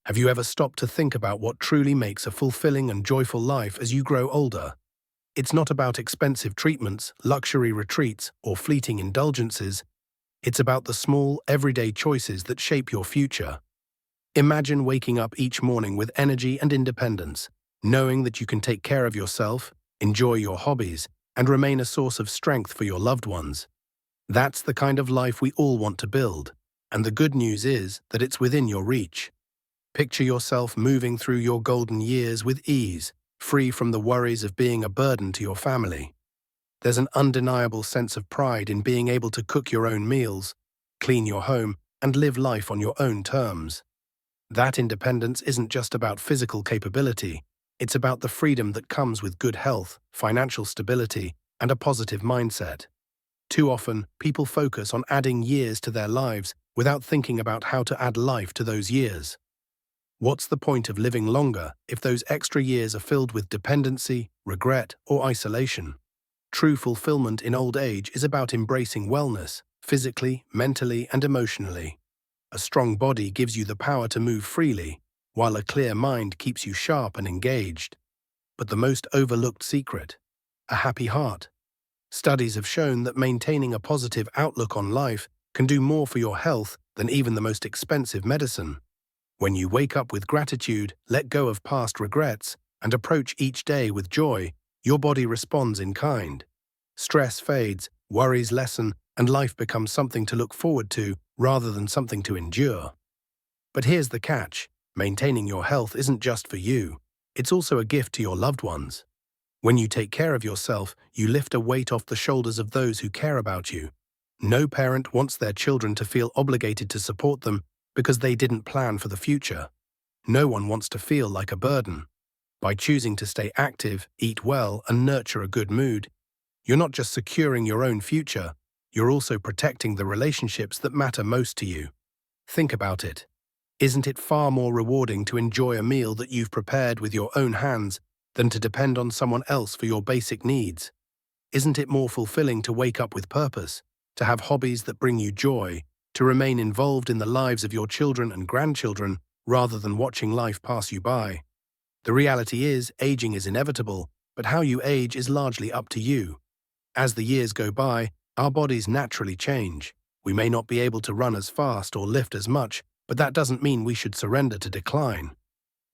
Have you ever stopped to think about what truly makes a fulfilling and joyful life as you grow older? It's not about expensive treatments, luxury retreats, or fleeting indulgences. It's about the small, everyday choices that shape your future. Imagine waking up each morning with energy and independence, knowing that you can take care of yourself, enjoy your hobbies, and remain a source of strength for your loved ones. That's the kind of life we all want to build, and the good news is that it's within your reach. Picture yourself moving through your golden years with ease, free from the worries of being a burden to your family. There's an undeniable sense of pride in being able to cook your own meals, clean your home, and live life on your own terms. That independence isn't just about physical capability, it's about the freedom that comes with good health, financial stability, and a positive mindset. Too often, people focus on adding years to their lives without thinking about how to add life to those years. What's the point of living longer if those extra years are filled with dependency, regret, or isolation? True fulfillment in old age is about embracing wellness, physically, mentally, and emotionally. A strong body gives you the power to move freely, while a clear mind keeps you sharp and engaged. But the most overlooked secret? A happy heart. Studies have shown that maintaining a positive outlook on life can do more for your health than even the most expensive medicine. When you wake up with gratitude, let go of past regrets, and approach each day with joy, your body responds in kind. Stress fades, worries lessen, and life becomes something to look forward to rather than something to endure. But here's the catch: maintaining your health isn't just for you, it's also a gift to your loved ones. When you take care of yourself, you lift a weight off the shoulders of those who care about you. No parent wants their children to feel obligated to support them because they didn't plan for the future. No one wants to feel like a burden. By choosing to stay active, eat well, and nurture a good mood, you're not just securing your own future, you're also protecting the relationships that matter most to you. Think about it. Isn't it far more rewarding to enjoy a meal that you've prepared with your own hands than to depend on someone else for your basic needs? Isn't it more fulfilling to wake up with purpose, to have hobbies that bring you joy, to remain involved in the lives of your children and grandchildren rather than watching life pass you by? The reality is, aging is inevitable, but how you age is largely up to you. As the years go by, our bodies naturally change. We may not be able to run as fast or lift as much, but that doesn't mean we should surrender to decline.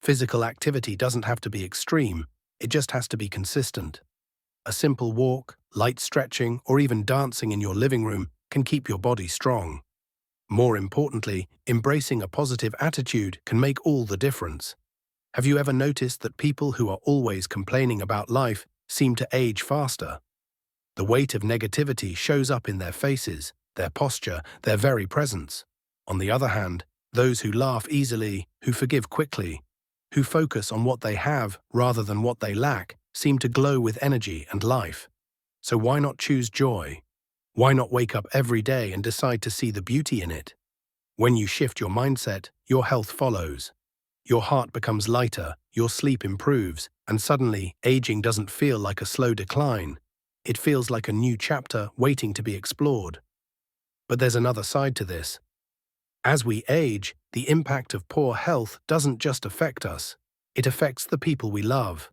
Physical activity doesn't have to be extreme, it just has to be consistent. A simple walk, light stretching, or even dancing in your living room can keep your body strong. More importantly, embracing a positive attitude can make all the difference. Have you ever noticed that people who are always complaining about life seem to age faster? The weight of negativity shows up in their faces, their posture, their very presence. On the other hand, those who laugh easily, who forgive quickly, who focus on what they have rather than what they lack, seem to glow with energy and life. So why not choose joy? Why not wake up every day and decide to see the beauty in it? When you shift your mindset, your health follows. Your heart becomes lighter, your sleep improves, and suddenly, aging doesn't feel like a slow decline. It feels like a new chapter waiting to be explored. But there's another side to this. As we age, the impact of poor health doesn't just affect us, it affects the people we love.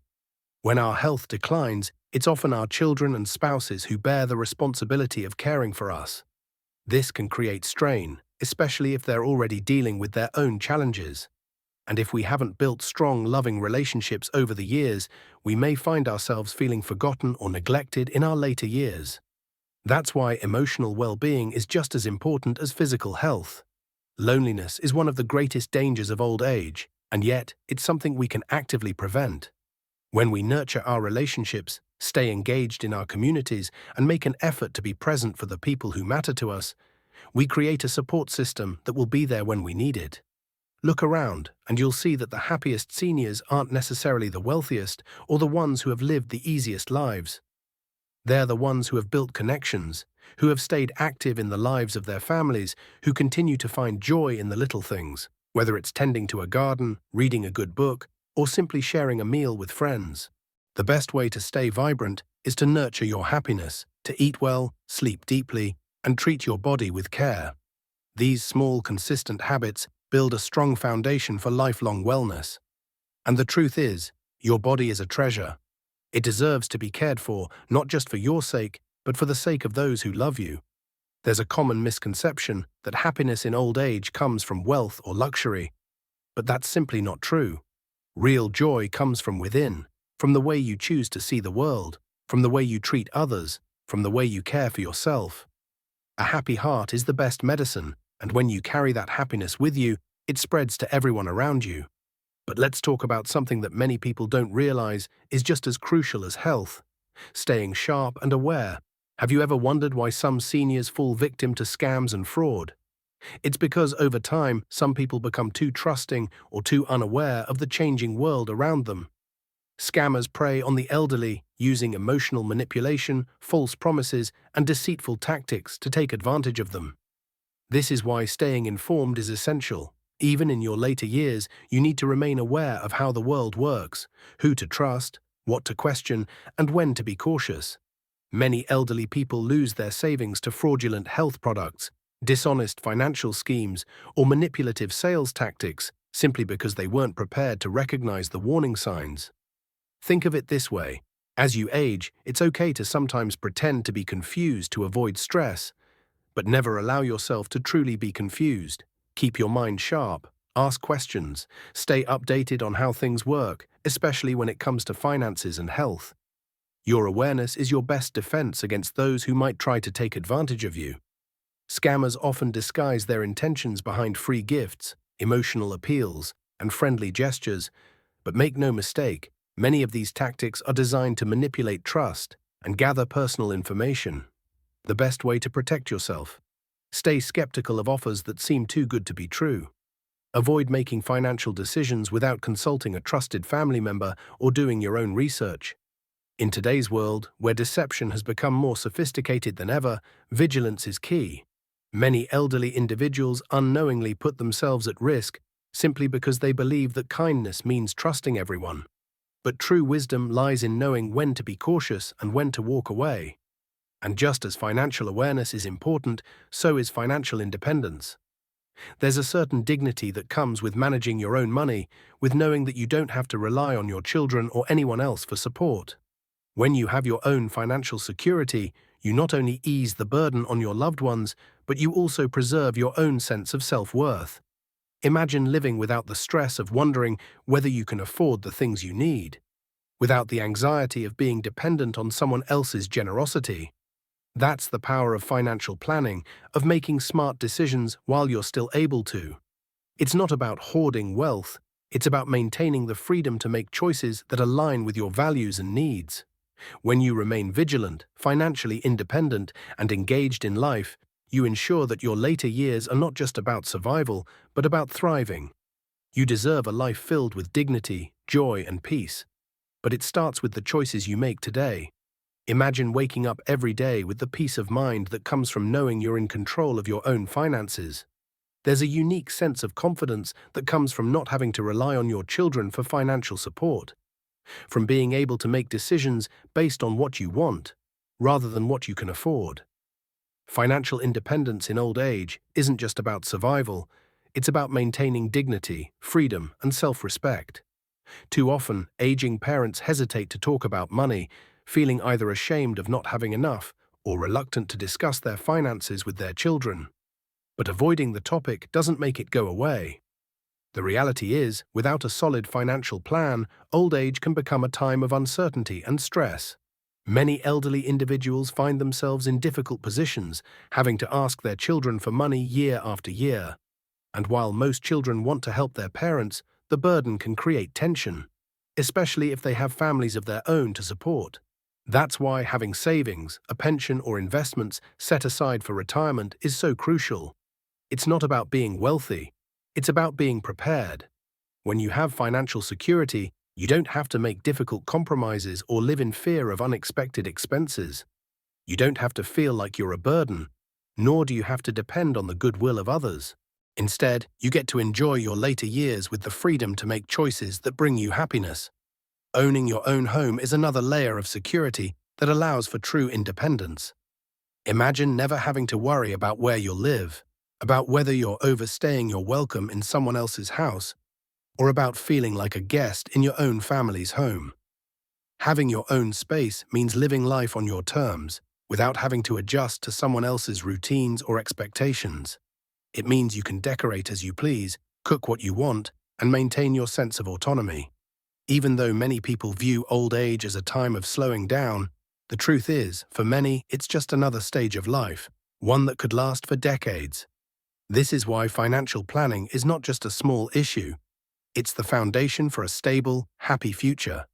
When our health declines, it's often our children and spouses who bear the responsibility of caring for us. This can create strain, especially if they're already dealing with their own challenges. And if we haven't built strong, loving relationships over the years, we may find ourselves feeling forgotten or neglected in our later years. That's why emotional well-being is just as important as physical health. Loneliness is one of the greatest dangers of old age, and yet it's something we can actively prevent. When we nurture our relationships, stay engaged in our communities, and make an effort to be present for the people who matter to us, we create a support system that will be there when we need it. Look around, and you'll see that the happiest seniors aren't necessarily the wealthiest or the ones who have lived the easiest lives. They're the ones who have built connections, who have stayed active in the lives of their families, who continue to find joy in the little things, whether it's tending to a garden, reading a good book, or simply sharing a meal with friends. The best way to stay vibrant is to nurture your happiness, to eat well, sleep deeply, and treat your body with care. These small, consistent habits build a strong foundation for lifelong wellness. And the truth is, your body is a treasure. It deserves to be cared for, not just for your sake, but for the sake of those who love you. There's a common misconception that happiness in old age comes from wealth or luxury, but that's simply not true. Real joy comes from within, from the way you choose to see the world, from the way you treat others, from the way you care for yourself. A happy heart is the best medicine, and when you carry that happiness with you, it spreads to everyone around you. But let's talk about something that many people don't realize is just as crucial as health: staying sharp and aware. Have you ever wondered why some seniors fall victim to scams and fraud? It's because over time, some people become too trusting or too unaware of the changing world around them. Scammers prey on the elderly, using emotional manipulation, false promises, and deceitful tactics to take advantage of them. This is why staying informed is essential. Even in your later years, you need to remain aware of how the world works, who to trust, what to question, and when to be cautious. Many elderly people lose their savings to fraudulent health products, dishonest financial schemes, or manipulative sales tactics simply because they weren't prepared to recognize the warning signs. Think of it this way: as you age, it's okay to sometimes pretend to be confused to avoid stress, but never allow yourself to truly be confused. Keep your mind sharp, ask questions, stay updated on how things work, especially when it comes to finances and health. Your awareness is your best defense against those who might try to take advantage of you. Scammers often disguise their intentions behind free gifts, emotional appeals, and friendly gestures, but make no mistake, many of these tactics are designed to manipulate trust and gather personal information. The best way to protect yourself: stay skeptical of offers that seem too good to be true. Avoid making financial decisions without consulting a trusted family member or doing your own research. In today's world, where deception has become more sophisticated than ever, vigilance is key. Many elderly individuals unknowingly put themselves at risk simply because they believe that kindness means trusting everyone. But true wisdom lies in knowing when to be cautious and when to walk away. And just as financial awareness is important, so is financial independence. There's a certain dignity that comes with managing your own money, with knowing that you don't have to rely on your children or anyone else for support. When you have your own financial security, you not only ease the burden on your loved ones, but you also preserve your own sense of self-worth. Imagine living without the stress of wondering whether you can afford the things you need, without the anxiety of being dependent on someone else's generosity. That's the power of financial planning, of making smart decisions while you're still able to. It's not about hoarding wealth, it's about maintaining the freedom to make choices that align with your values and needs. When you remain vigilant, financially independent, and engaged in life, you ensure that your later years are not just about survival, but about thriving. You deserve a life filled with dignity, joy, and peace. But it starts with the choices you make today. Imagine waking up every day with the peace of mind that comes from knowing you're in control of your own finances. There's a unique sense of confidence that comes from not having to rely on your children for financial support, from being able to make decisions based on what you want, rather than what you can afford. Financial independence in old age isn't just about survival, it's about maintaining dignity, freedom, and self-respect. Too often, aging parents hesitate to talk about money, feeling either ashamed of not having enough or reluctant to discuss their finances with their children. But avoiding the topic doesn't make it go away. The reality is, without a solid financial plan, old age can become a time of uncertainty and stress. Many elderly individuals find themselves in difficult positions, having to ask their children for money year after year. And while most children want to help their parents, the burden can create tension, especially if they have families of their own to support. That's why having savings, a pension, or investments set aside for retirement is so crucial. It's not about being wealthy, it's about being prepared. When you have financial security, you don't have to make difficult compromises or live in fear of unexpected expenses. You don't have to feel like you're a burden, nor do you have to depend on the goodwill of others. Instead, you get to enjoy your later years with the freedom to make choices that bring you happiness. Owning your own home is another layer of security that allows for true independence. Imagine never having to worry about where you'll live. about whether you're overstaying your welcome in someone else's house, or about feeling like a guest in your own family's home. Having your own space means living life on your terms, without having to adjust to someone else's routines or expectations. It means you can decorate as you please, cook what you want, and maintain your sense of autonomy. Even though many people view old age as a time of slowing down, the truth is, for many, it's just another stage of life, one that could last for decades. This is why financial planning is not just a small issue. It's the foundation for a stable, happy future.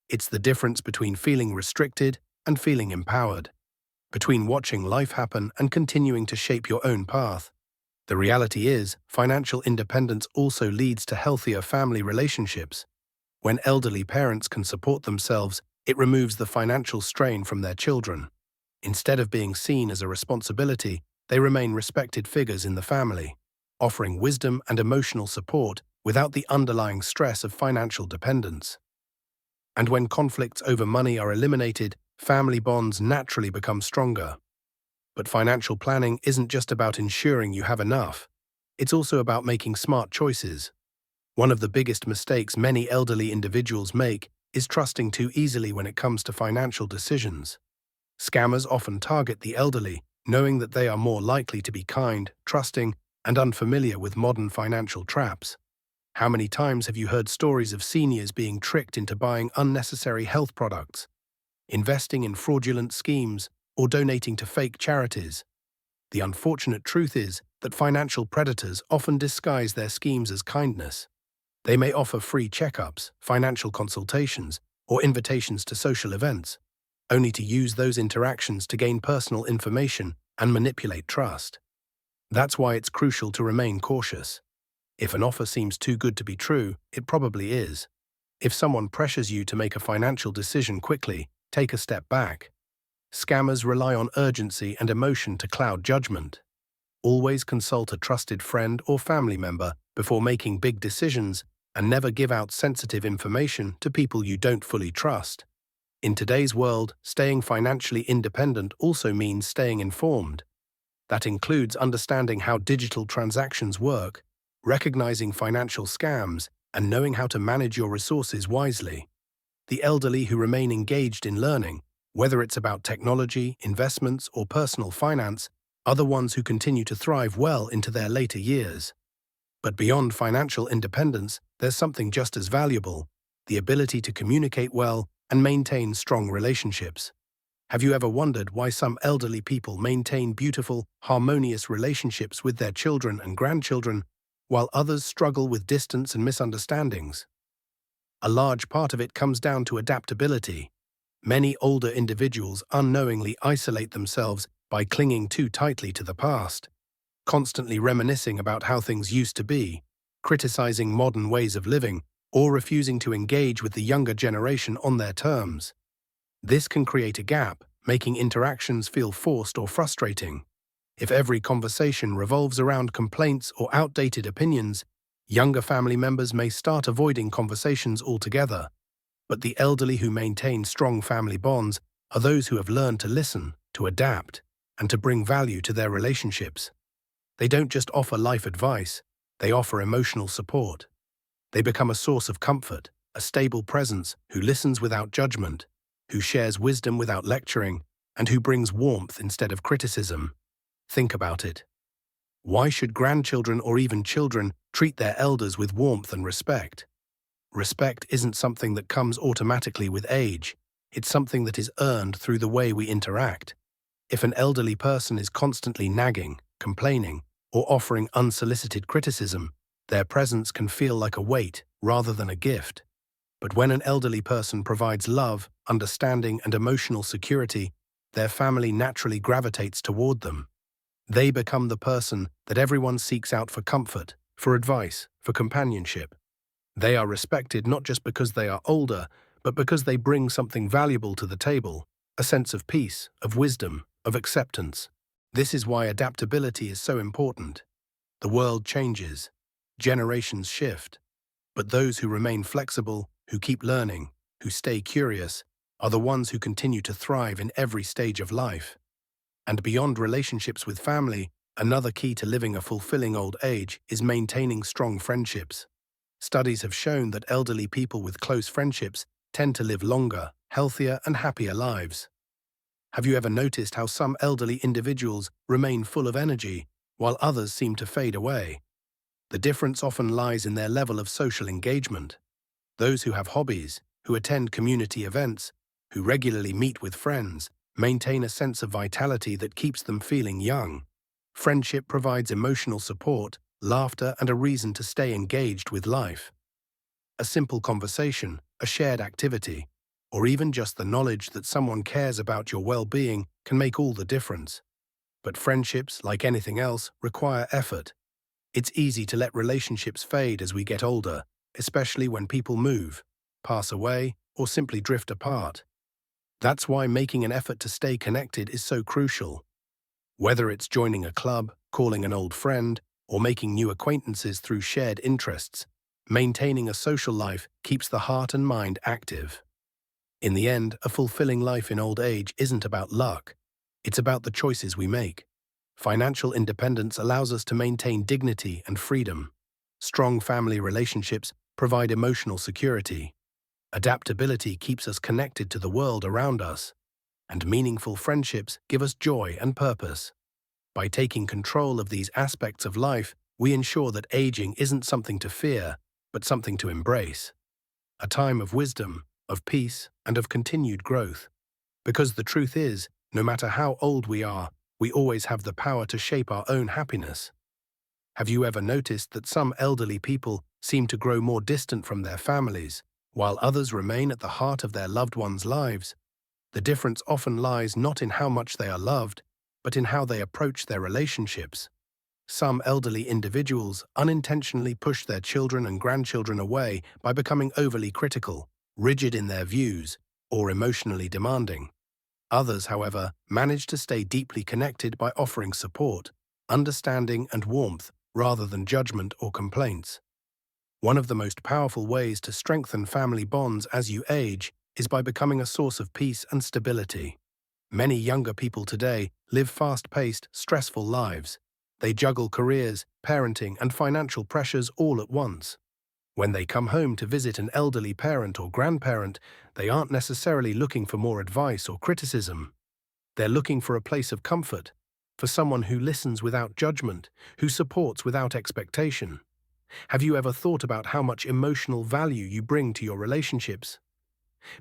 It's the difference between feeling restricted and feeling empowered, between watching life happen and continuing to shape your own path. The reality is, financial independence also leads to healthier family relationships. When elderly parents can support themselves, it removes the financial strain from their children. Instead of being seen as a responsibility, they remain respected figures in the family, offering wisdom and emotional support without the underlying stress of financial dependence. And when conflicts over money are eliminated, family bonds naturally become stronger. But financial planning isn't just about ensuring you have enough. It's also about making smart choices. One of the biggest mistakes many elderly individuals make is trusting too easily when it comes to financial decisions. Scammers often target the elderly, knowing that they are more likely to be kind, trusting, and unfamiliar with modern financial traps. How many times have you heard stories of seniors being tricked into buying unnecessary health products, investing in fraudulent schemes, or donating to fake charities? The unfortunate truth is that financial predators often disguise their schemes as kindness. They may offer free checkups, financial consultations, or invitations to social events, only to use those interactions to gain personal information and manipulate trust. That's why it's crucial to remain cautious. If an offer seems too good to be true, it probably is. If someone pressures you to make a financial decision quickly, take a step back. Scammers rely on urgency and emotion to cloud judgment. Always consult a trusted friend or family member before making big decisions, and never give out sensitive information to people you don't fully trust. In today's world, staying financially independent also means staying informed. That includes understanding how digital transactions work, recognizing financial scams, and knowing how to manage your resources wisely. The elderly who remain engaged in learning, whether it's about technology, investments, or personal finance, are the ones who continue to thrive well into their later years. But beyond financial independence, there's something just as valuable: the ability to communicate well and maintain strong relationships. Have you ever wondered why some elderly people maintain beautiful, harmonious relationships with their children and grandchildren, while others struggle with distance and misunderstandings? A large part of it comes down to adaptability. Many older individuals unknowingly isolate themselves by clinging too tightly to the past, constantly reminiscing about how things used to be, criticizing modern ways of living, or refusing to engage with the younger generation on their terms. This can create a gap, making interactions feel forced or frustrating. If every conversation revolves around complaints or outdated opinions, younger family members may start avoiding conversations altogether. But the elderly who maintain strong family bonds are those who have learned to listen, to adapt, and to bring value to their relationships. They don't just offer life advice, they offer emotional support. They become a source of comfort, a stable presence who listens without judgment, who shares wisdom without lecturing, and who brings warmth instead of criticism. Think about it. Why should grandchildren or even children treat their elders with warmth and respect? Respect isn't something that comes automatically with age. It's something that is earned through the way we interact. If an elderly person is constantly nagging, complaining, or offering unsolicited criticism, their presence can feel like a weight rather than a gift. But when an elderly person provides love, understanding, and emotional security, their family naturally gravitates toward them. They become the person that everyone seeks out for comfort, for advice, for companionship. They are respected not just because they are older, but because they bring something valuable to the table: a sense of peace, of wisdom, of acceptance. This is why adaptability is so important. The world changes, generations shift, but those who remain flexible, who keep learning, who stay curious, are the ones who continue to thrive in every stage of life. And beyond relationships with family, Another key to living a fulfilling old age is maintaining strong friendships. Studies have shown that elderly people with close friendships tend to live longer, healthier, and happier lives. Have you ever noticed how some elderly individuals remain full of energy, while others seem to fade away? The difference often lies in their level of social engagement. Those who have hobbies, who attend community events, who regularly meet with friends, maintain a sense of vitality that keeps them feeling young. Friendship provides emotional support, laughter, and a reason to stay engaged with life. A simple conversation, a shared activity, or even just the knowledge that someone cares about your well-being can make all the difference. But friendships, like anything else, require effort. It's easy to let relationships fade as we get older, especially when people move, pass away, or simply drift apart. That's why making an effort to stay connected is so crucial. Whether it's joining a club, calling an old friend, or making new acquaintances through shared interests, maintaining a social life keeps the heart and mind active. In the end, a fulfilling life in old age isn't about luck. It's about the choices we make. Financial independence allows us to maintain dignity and freedom. Strong family relationships provide emotional security. Adaptability keeps us connected to the world around us. And meaningful friendships give us joy and purpose. By taking control of these aspects of life, we ensure that aging isn't something to fear, but something to embrace. A time of wisdom, of peace, and of continued growth. Because the truth is, no matter how old we are, we always have the power to shape our own happiness. Have you ever noticed that some elderly people seem to grow more distant from their families, while others remain at the heart of their loved ones' lives? The difference often lies not in how much they are loved, but in how they approach their relationships. Some elderly individuals unintentionally push their children and grandchildren away by becoming overly critical, rigid in their views, or emotionally demanding. Others, however, manage to stay deeply connected by offering support, understanding, and warmth rather than judgment or complaints. One of the most powerful ways to strengthen family bonds as you age is by becoming a source of peace and stability. Many younger people today live fast-paced, stressful lives. They juggle careers, parenting, and financial pressures all at once. When they come home to visit an elderly parent or grandparent, they aren't necessarily looking for more advice or criticism. They're looking for a place of comfort, for someone who listens without judgment, who supports without expectation. Have you ever thought about how much emotional value you bring to your relationships?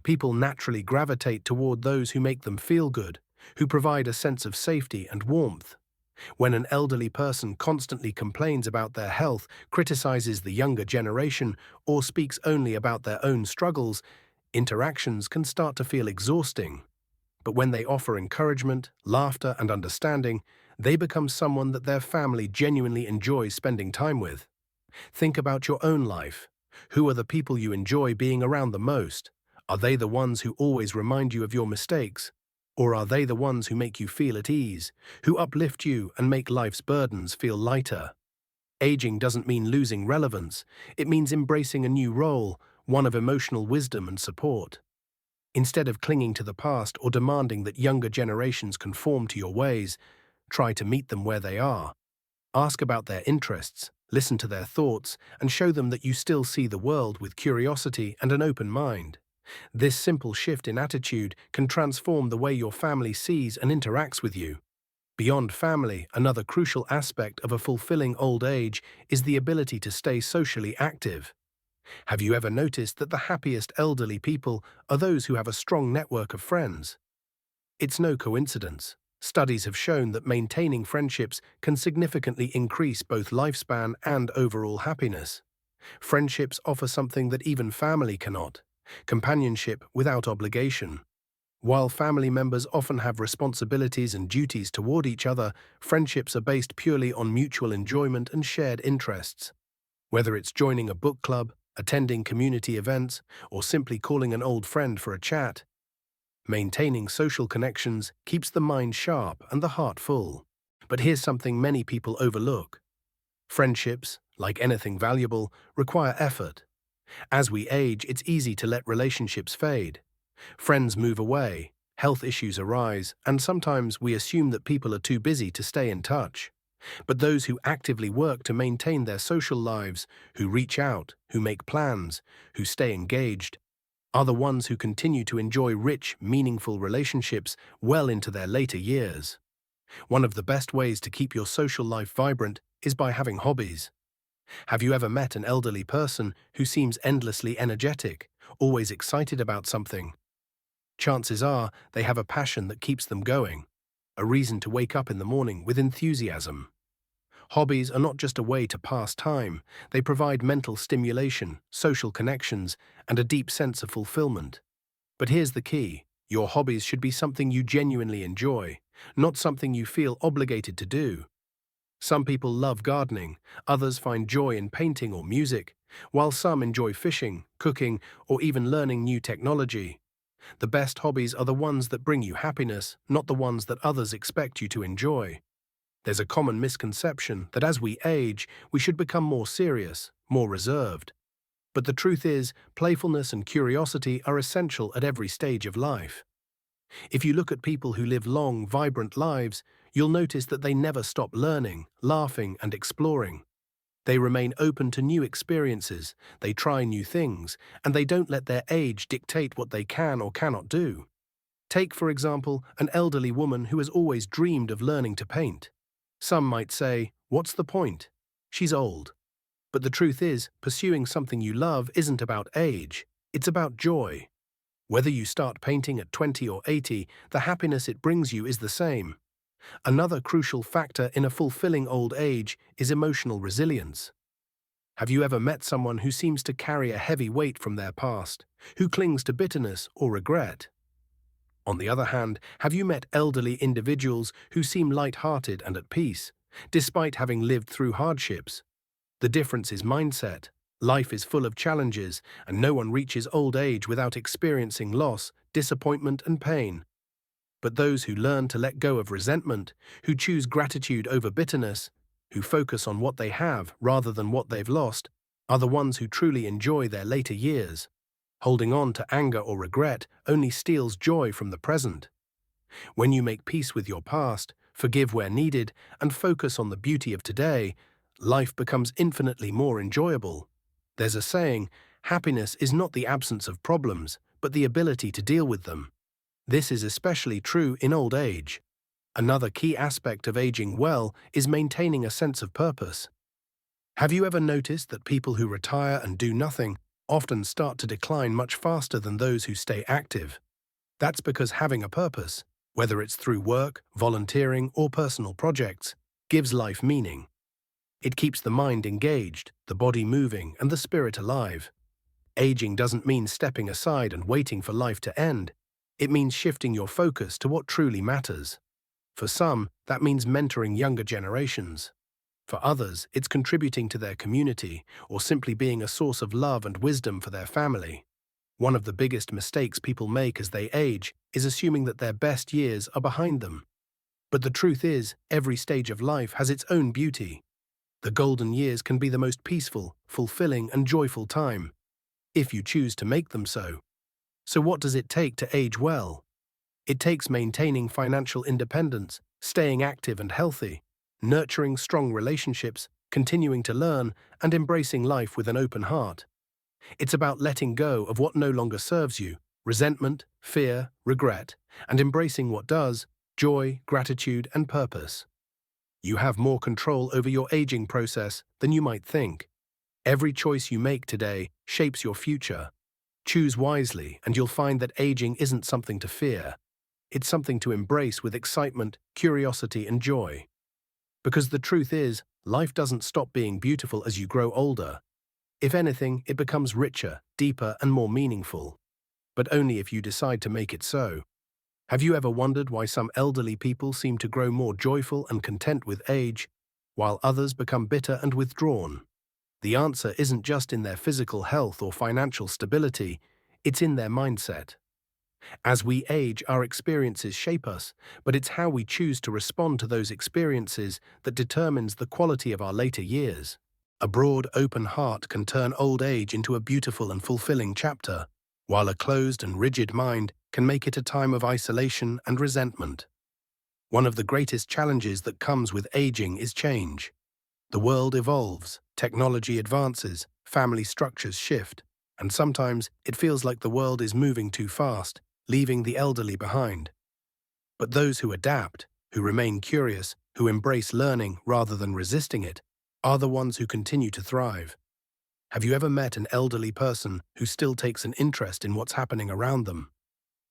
People naturally gravitate toward those who make them feel good, who provide a sense of safety and warmth. When an elderly person constantly complains about their health, criticizes the younger generation, or speaks only about their own struggles, interactions can start to feel exhausting. But when they offer encouragement, laughter, and understanding, they become someone that their family genuinely enjoys spending time with. Think about your own life. Who are the people you enjoy being around the most? Are they the ones who always remind you of your mistakes? Or are they the ones who make you feel at ease, who uplift you and make life's burdens feel lighter? Aging doesn't mean losing relevance. It means embracing a new role, one of emotional wisdom and support. Instead of clinging to the past or demanding that younger generations conform to your ways, try to meet them where they are. Ask about their interests, listen to their thoughts, and show them that you still see the world with curiosity and an open mind. This simple shift in attitude can transform the way your family sees and interacts with you. Beyond family, another crucial aspect of a fulfilling old age is the ability to stay socially active. Have you ever noticed that the happiest elderly people are those who have a strong network of friends? It's no coincidence. Studies have shown that maintaining friendships can significantly increase both lifespan and overall happiness. Friendships offer something that even family cannot: companionship without obligation. While family members often have responsibilities and duties toward each other, friendships are based purely on mutual enjoyment and shared interests. Whether it's joining a book club, attending community events, or simply calling an old friend for a chat, maintaining social connections keeps the mind sharp and the heart full. But here's something many people overlook. Friendships, like anything valuable, require effort. As we age, it's easy to let relationships fade. Friends move away, health issues arise, and sometimes we assume that people are too busy to stay in touch. But those who actively work to maintain their social lives, who reach out, who make plans, who stay engaged, are the ones who continue to enjoy rich, meaningful relationships well into their later years. One of the best ways to keep your social life vibrant is by having hobbies. Have you ever met an elderly person who seems endlessly energetic, always excited about something? Chances are they have a passion that keeps them going, a reason to wake up in the morning with enthusiasm. Hobbies are not just a way to pass time, they provide mental stimulation, social connections, and a deep sense of fulfillment. But here's the key: your hobbies should be something you genuinely enjoy, not something you feel obligated to do. Some people love gardening, others find joy in painting or music, while some enjoy fishing, cooking, or even learning new technology. The best hobbies are the ones that bring you happiness, not the ones that others expect you to enjoy. There's a common misconception that as we age, we should become more serious, more reserved. But the truth is, playfulness and curiosity are essential at every stage of life. If you look at people who live long, vibrant lives, you'll notice that they never stop learning, laughing, and exploring. They remain open to new experiences, they try new things, and they don't let their age dictate what they can or cannot do. Take, for example, an elderly woman who has always dreamed of learning to paint. Some might say, "What's the point? She's old." But the truth is, pursuing something you love isn't about age, it's about joy. Whether you start painting at 20 or 80, the happiness it brings you is the same. Another crucial factor in a fulfilling old age is emotional resilience. Have you ever met someone who seems to carry a heavy weight from their past, who clings to bitterness or regret? On the other hand, have you met elderly individuals who seem light-hearted and at peace, despite having lived through hardships? The difference is mindset. Life is full of challenges, and no one reaches old age without experiencing loss, disappointment, and pain. But those who learn to let go of resentment, who choose gratitude over bitterness, who focus on what they have rather than what they've lost, are the ones who truly enjoy their later years. Holding on to anger or regret only steals joy from the present. When you make peace with your past, forgive where needed, and focus on the beauty of today, life becomes infinitely more enjoyable. There's a saying, happiness is not the absence of problems, but the ability to deal with them. This is especially true in old age. Another key aspect of aging well is maintaining a sense of purpose. Have you ever noticed that people who retire and do nothing often start to decline much faster than those who stay active? That's because having a purpose, whether it's through work, volunteering, or personal projects, gives life meaning. It keeps the mind engaged, the body moving, and the spirit alive. Aging doesn't mean stepping aside and waiting for life to end. It means shifting your focus to what truly matters. For some, that means mentoring younger generations. For others, it's contributing to their community or simply being a source of love and wisdom for their family. One of the biggest mistakes people make as they age is assuming that their best years are behind them. But the truth is, every stage of life has its own beauty. The golden years can be the most peaceful, fulfilling, and joyful time, if you choose to make them so. So what does it take to age well? It takes maintaining financial independence, staying active and healthy, nurturing strong relationships, continuing to learn, and embracing life with an open heart. It's about letting go of what no longer serves you, resentment, fear, regret, and embracing what does, joy, gratitude, and purpose. You have more control over your aging process than you might think. Every choice you make today shapes your future. Choose wisely, and you'll find that aging isn't something to fear. It's something to embrace with excitement, curiosity, and joy. Because the truth is, life doesn't stop being beautiful as you grow older. If anything, it becomes richer, deeper, and more meaningful. But only if you decide to make it so. Have you ever wondered why some elderly people seem to grow more joyful and content with age, while others become bitter and withdrawn? The answer isn't just in their physical health or financial stability, it's in their mindset. As we age, our experiences shape us, but it's how we choose to respond to those experiences that determines the quality of our later years. A broad, open heart can turn old age into a beautiful and fulfilling chapter, while a closed and rigid mind can make it a time of isolation and resentment. One of the greatest challenges that comes with aging is change. The world evolves, technology advances, family structures shift, and sometimes it feels like the world is moving too fast, leaving the elderly behind. But those who adapt, who remain curious, who embrace learning rather than resisting it, are the ones who continue to thrive. Have you ever met an elderly person who still takes an interest in what's happening around them?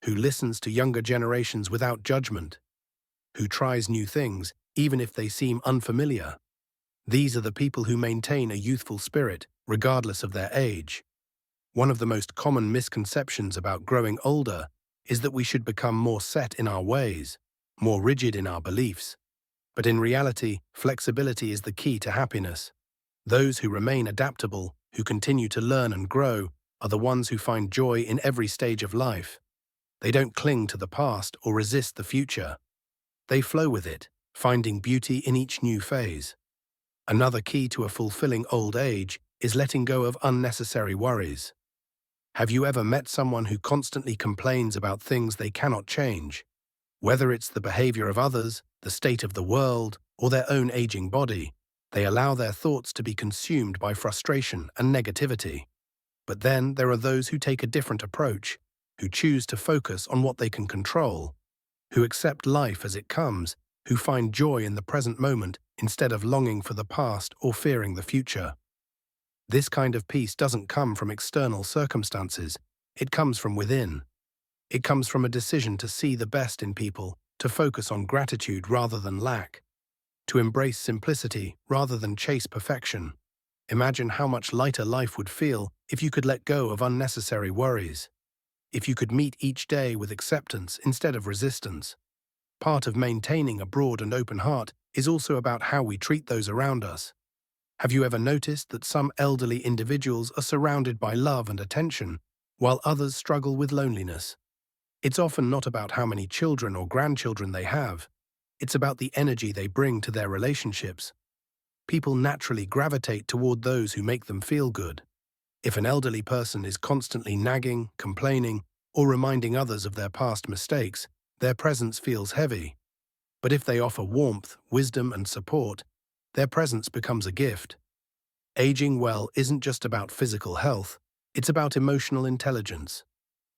Who listens to younger generations without judgment? Who tries new things, even if they seem unfamiliar? These are the people who maintain a youthful spirit, regardless of their age. One of the most common misconceptions about growing older is that we should become more set in our ways, more rigid in our beliefs. But in reality, flexibility is the key to happiness. Those who remain adaptable, who continue to learn and grow, are the ones who find joy in every stage of life. They don't cling to the past or resist the future. They flow with it, finding beauty in each new phase. Another key to a fulfilling old age is letting go of unnecessary worries. Have you ever met someone who constantly complains about things they cannot change? Whether it's the behavior of others, the state of the world, or their own aging body, they allow their thoughts to be consumed by frustration and negativity. But then there are those who take a different approach, who choose to focus on what they can control, who accept life as it comes, who find joy in the present moment instead of longing for the past or fearing the future. This kind of peace doesn't come from external circumstances, it comes from within. It comes from a decision to see the best in people, to focus on gratitude rather than lack, to embrace simplicity rather than chase perfection. Imagine how much lighter life would feel if you could let go of unnecessary worries, if you could meet each day with acceptance instead of resistance. Part of maintaining a broad and open heart is also about how we treat those around us. Have you ever noticed that some elderly individuals are surrounded by love and attention, while others struggle with loneliness? It's often not about how many children or grandchildren they have. It's about the energy they bring to their relationships. People naturally gravitate toward those who make them feel good. If an elderly person is constantly nagging, complaining, or reminding others of their past mistakes, their presence feels heavy. But if they offer warmth, wisdom, and support, their presence becomes a gift. Aging well isn't just about physical health, it's about emotional intelligence.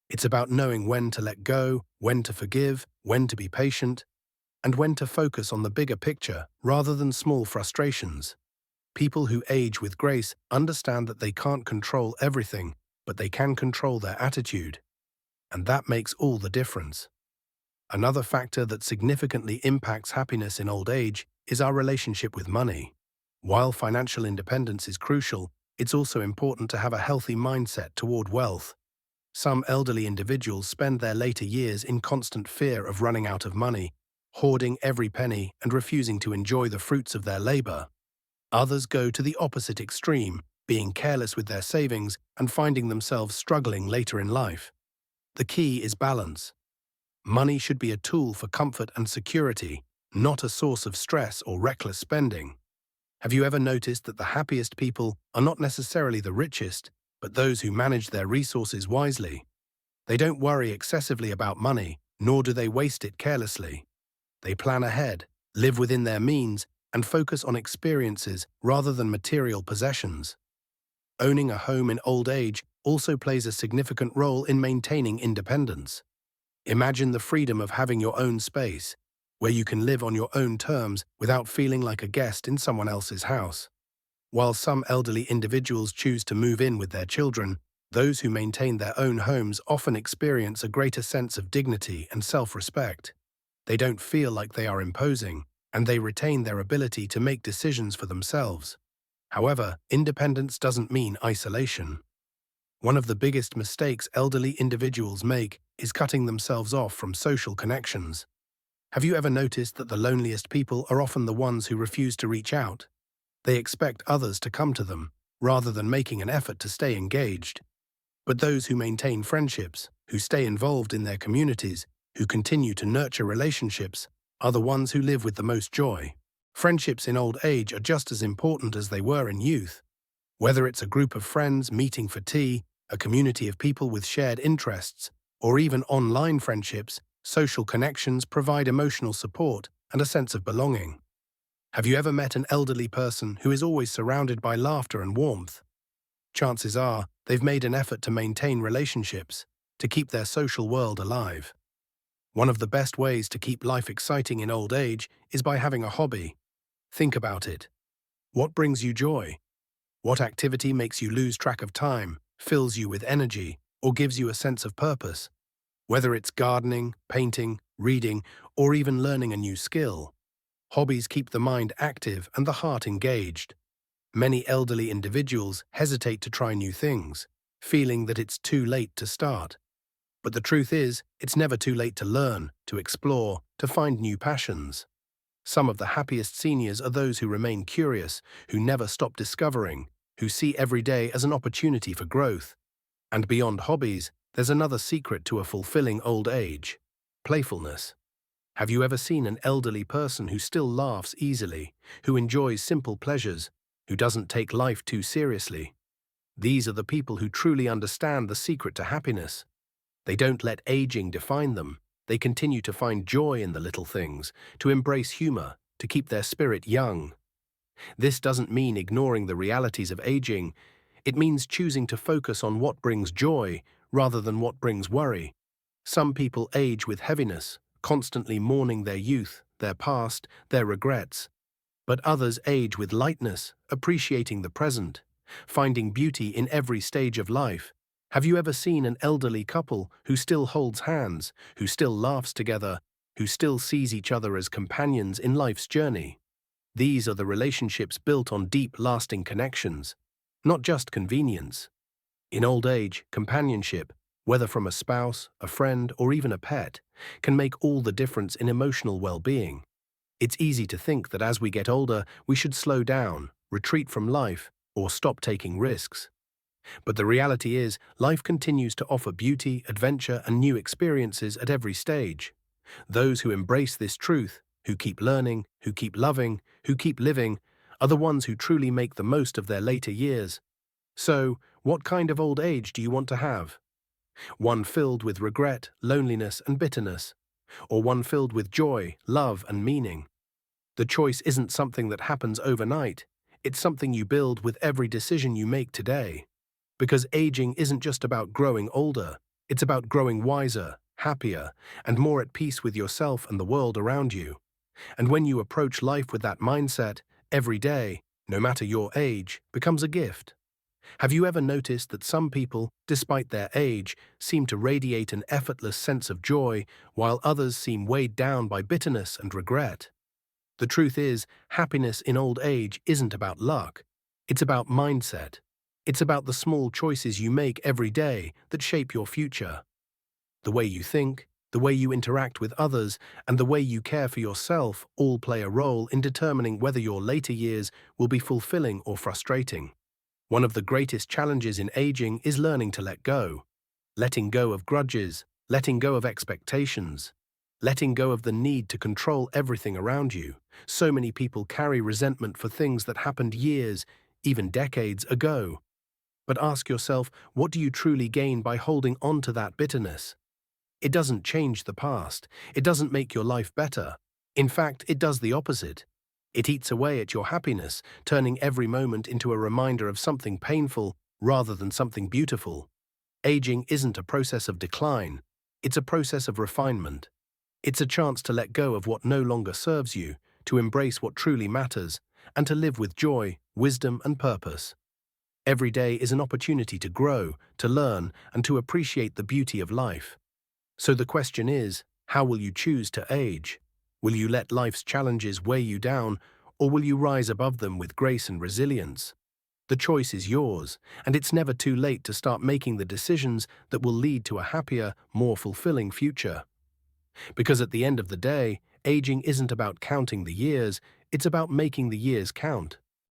It's about knowing when to let go, when to forgive, when to be patient, and when to focus on the bigger picture rather than small frustrations. People who age with grace understand that they can't control everything, but they can control their attitude. And that makes all the difference. Another factor that significantly impacts happiness in old age is our relationship with money. While financial independence is crucial, it's also important to have a healthy mindset toward wealth. Some elderly individuals spend their later years in constant fear of running out of money, hoarding every penny and refusing to enjoy the fruits of their labor. Others go to the opposite extreme, being careless with their savings and finding themselves struggling later in life. The key is balance. Money should be a tool for comfort and security, not a source of stress or reckless spending. Have you ever noticed that the happiest people are not necessarily the richest, but those who manage their resources wisely? They don't worry excessively about money, nor do they waste it carelessly. They plan ahead, live within their means, and focus on experiences rather than material possessions. Owning a home in old age also plays a significant role in maintaining independence. Imagine the freedom of having your own space, where you can live on your own terms without feeling like a guest in someone else's house. While some elderly individuals choose to move in with their children, those who maintain their own homes often experience a greater sense of dignity and self-respect. They don't feel like they are imposing, and they retain their ability to make decisions for themselves. However, independence doesn't mean isolation. One of the biggest mistakes elderly individuals make is cutting themselves off from social connections. Have you ever noticed that the loneliest people are often the ones who refuse to reach out? They expect others to come to them, rather than making an effort to stay engaged. But those who maintain friendships, who stay involved in their communities, who continue to nurture relationships, are the ones who live with the most joy. Friendships in old age are just as important as they were in youth. Whether it's a group of friends meeting for tea, a community of people with shared interests, or even online friendships, Social connections provide emotional support and a sense of belonging. Have you ever met an elderly person who is always surrounded by laughter and warmth? Chances are they've made an effort to maintain relationships, to keep their social world alive. One of the best ways to keep life exciting in old age is by having a hobby. Think about it. What brings you joy? What activity makes you lose track of time, fills you with energy, or gives you a sense of purpose? Whether it's gardening, painting, reading, or even learning a new skill, hobbies keep the mind active and the heart engaged. Many elderly individuals hesitate to try new things, feeling that it's too late to start. But the truth is, it's never too late to learn, to explore, to find new passions. Some of the happiest seniors are those who remain curious, who never stop discovering, who see every day as an opportunity for growth. And beyond hobbies, there's another secret to a fulfilling old age: playfulness. Have you ever seen an elderly person who still laughs easily, who enjoys simple pleasures, who doesn't take life too seriously? These are the people who truly understand the secret to happiness. They don't let aging define them. They continue to find joy in the little things, to embrace humor, to keep their spirit young. This doesn't mean ignoring the realities of aging. It means choosing to focus on what brings joy rather than what brings worry. Some people age with heaviness, constantly mourning their youth, their past, their regrets. But others age with lightness, appreciating the present, finding beauty in every stage of life. Have you ever seen an elderly couple who still holds hands, who still laughs together, who still sees each other as companions in life's journey? These are the relationships built on deep, lasting connections, not just convenience. In old age, companionship, whether from a spouse, a friend, or even a pet, can make all the difference in emotional well-being. It's easy to think that as we get older, we should slow down, retreat from life, or stop taking risks. But the reality is, life continues to offer beauty, adventure, and new experiences at every stage. Those who embrace this truth, who keep learning, who keep loving, who keep living, are the ones who truly make the most of their later years. So, what kind of old age do you want to have? One filled with regret, loneliness, and bitterness, or one filled with joy, love, and meaning? The choice isn't something that happens overnight. It's something you build with every decision you make today. Because aging isn't just about growing older, it's about growing wiser, happier, and more at peace with yourself and the world around you. And when you approach life with that mindset, every day, no matter your age, becomes a gift. Have you ever noticed that some people, despite their age, seem to radiate an effortless sense of joy, while others seem weighed down by bitterness and regret? The truth is, happiness in old age isn't about luck. It's about mindset. It's about the small choices you make every day that shape your future. The way you think, the way you interact with others, and the way you care for yourself all play a role in determining whether your later years will be fulfilling or frustrating. One of the greatest challenges in aging is learning to let go. Letting go of grudges, letting go of expectations, letting go of the need to control everything around you. So many people carry resentment for things that happened years, even decades ago. But ask yourself, what do you truly gain by holding on to that bitterness? It doesn't change the past. It doesn't make your life better. In fact, it does the opposite. It eats away at your happiness, turning every moment into a reminder of something painful rather than something beautiful. Aging isn't a process of decline. It's a process of refinement. It's a chance to let go of what no longer serves you, to embrace what truly matters, and to live with joy, wisdom, and purpose. Every day is an opportunity to grow, to learn, and to appreciate the beauty of life. So the question is, how will you choose to age? Will you let life's challenges weigh you down, or will you rise above them with grace and resilience? The choice is yours, and it's never too late to start making the decisions that will lead to a happier, more fulfilling future. Because at the end of the day, aging isn't about counting the years, it's about making the years count.